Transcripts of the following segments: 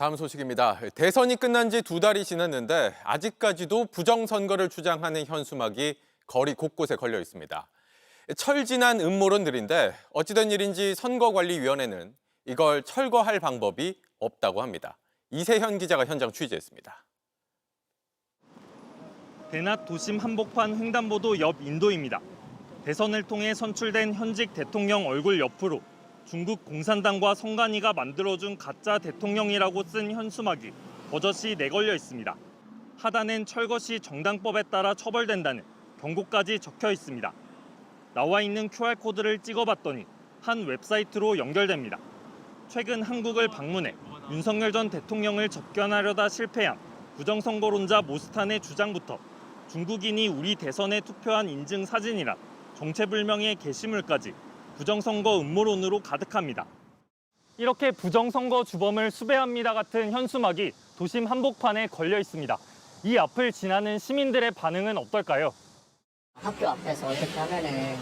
다음 소식입니다. 대선이 끝난 지 2달이 지났는데 아직까지도 부정선거를 주장하는 현수막이 거리 곳곳에 걸려 있습니다. 철진한 음모론들인데 어찌된 일인지 선거관리위원회는 이걸 철거할 방법이 없다고 합니다. 이세현 기자가 현장 취재했습니다. 대낮 도심 한복판 횡단보도 옆 인도입니다. 대선을 통해 선출된 현직 대통령 얼굴 옆으로 중국 공산당과 선관위가 만들어준 가짜 대통령이라고 쓴 현수막이 버젓이 내걸려 있습니다. 하단엔 철거 시 정당법에 따라 처벌된다는 경고까지 적혀 있습니다. 나와 있는 QR코드를 찍어봤더니 한 웹사이트로 연결됩니다. 최근 한국을 방문해 윤석열 전 대통령을 접견하려다 실패한 부정선거론자 모스탄의 주장부터 중국인이 우리 대선에 투표한 인증 사진이란 정체불명의 게시물까지 부정선거 음모론으로 가득합니다. 이렇게 부정선거 주범을 수배합니다 같은 현수막이 도심 한복판에 걸려 있습니다. 이 앞을 지나는 시민들의 반응은 어떨까요? 학교 앞에서 어떻게 하면은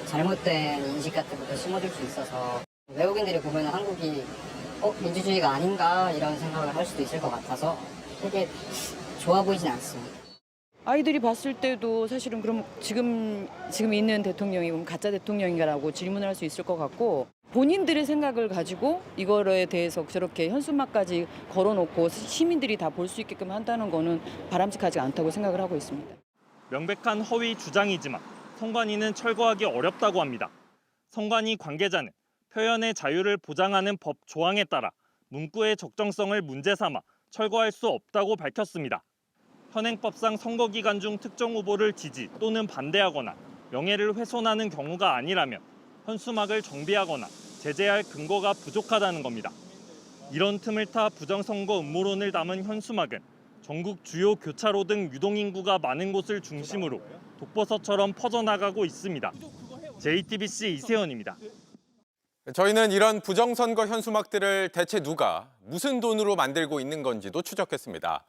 잘못된 인식 같은 것도 심어줄 수 있어서 외국인들이 보면 한국이 민주주의가 아닌가 이런 생각을 할 수도 있을 것 같아서 되게 좋아 보이진 않습니다. 아이들이 봤을 때도 사실은 그럼 지금 있는 대통령이 그럼 가짜 대통령인가라고 질문을 할 수 있을 것 같고 본인들의 생각을 가지고 이거에 대해서 저렇게 현수막까지 걸어놓고 시민들이 다 볼 수 있게끔 한다는 거는 바람직하지 않다고 생각을 하고 있습니다. 명백한 허위 주장이지만 선관위는 철거하기 어렵다고 합니다. 선관위 관계자는 표현의 자유를 보장하는 법 조항에 따라 문구의 적정성을 문제 삼아 철거할 수 없다고 밝혔습니다. 현행법상 선거기간 중 특정 후보를 지지 또는 반대하거나 명예를 훼손하는 경우가 아니라면 현수막을 정비하거나 제재할 근거가 부족하다는 겁니다. 이런 틈을 타 부정선거 음모론을 담은 현수막은 전국 주요 교차로 등 유동인구가 많은 곳을 중심으로 독버섯처럼 퍼져나가고 있습니다. JTBC 이세현입니다. 저희는 이런 부정선거 현수막들을 대체 누가 무슨 돈으로 만들고 있는 건지도 추적했습니다.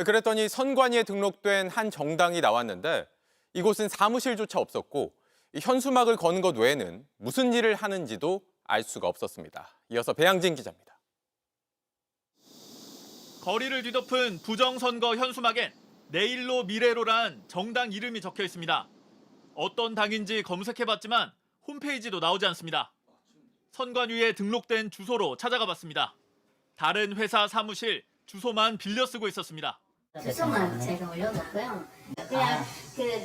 그랬더니 선관위에 등록된 한 정당이 나왔는데 이곳은 사무실조차 없었고 현수막을 거는 것 외에는 무슨 일을 하는지도 알 수가 없었습니다. 이어서 배양진 기자입니다. 거리를 뒤덮은 부정선거 현수막엔 내일로 미래로란 정당 이름이 적혀 있습니다. 어떤 당인지 검색해봤지만 홈페이지도 나오지 않습니다. 선관위에 등록된 주소로 찾아가 봤습니다. 다른 회사 사무실 주소만 빌려 쓰고 있었습니다. 주소만 제가 올려놓고요. 그냥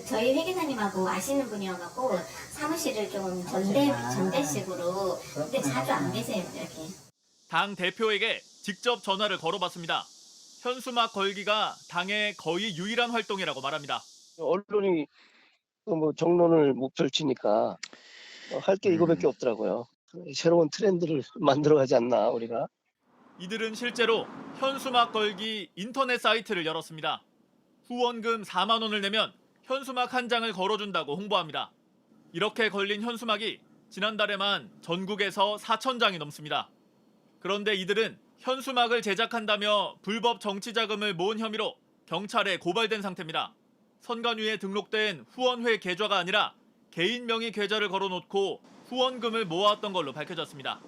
저희 회계사님하고 아시는 분이어갖고 사무실을 좀 전대식으로 근데 자주 안 계세요 이렇게. 당 대표에게 직접 전화를 걸어봤습니다. 현수막 걸기가 당의 거의 유일한 활동이라고 말합니다. 언론이 정론을 못 펼치니까 할 게 이거밖에 없더라고요. 새로운 트렌드를 만들어가지 않나 우리가. 이들은 실제로 현수막 걸기 인터넷 사이트를 열었습니다. 후원금 4만 원을 내면 현수막 한 장을 걸어준다고 홍보합니다. 이렇게 걸린 현수막이 지난달에만 전국에서 4,000장이 넘습니다. 그런데 이들은 현수막을 제작한다며 불법 정치자금을 모은 혐의로 경찰에 고발된 상태입니다. 선관위에 등록된 후원회 계좌가 아니라 개인 명의 계좌를 걸어놓고 후원금을 모아왔던 걸로 밝혀졌습니다.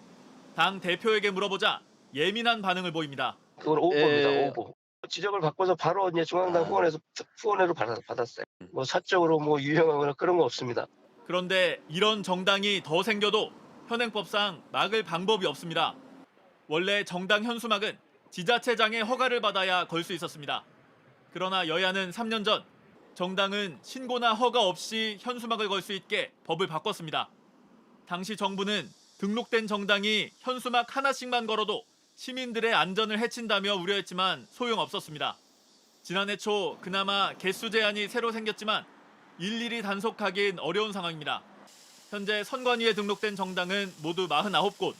당 대표에게 물어보자 예민한 반응을 보입니다. 그건 오보입니다. 오보. 지적을 받고서 바로 이제 중앙당 후원회로 받았어요. 사적으로 유형하거나 그런 거 없습니다. 그런데 이런 정당이 더 생겨도 현행법상 막을 방법이 없습니다. 원래 정당 현수막은 지자체장의 허가를 받아야 걸 수 있었습니다. 그러나 여야는 3년 전 정당은 신고나 허가 없이 현수막을 걸 수 있게 법을 바꿨습니다. 당시 정부는 등록된 정당이 현수막 하나씩만 걸어도 시민들의 안전을 해친다며 우려했지만 소용없었습니다. 지난해 초 그나마 개수 제한이 새로 생겼지만 일일이 단속하긴 어려운 상황입니다. 현재 선관위에 등록된 정당은 모두 49곳.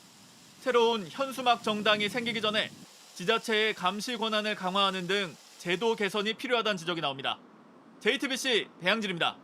새로운 현수막 정당이 생기기 전에 지자체의 감시 권한을 강화하는 등 제도 개선이 필요하다는 지적이 나옵니다. JTBC 배양진입니다.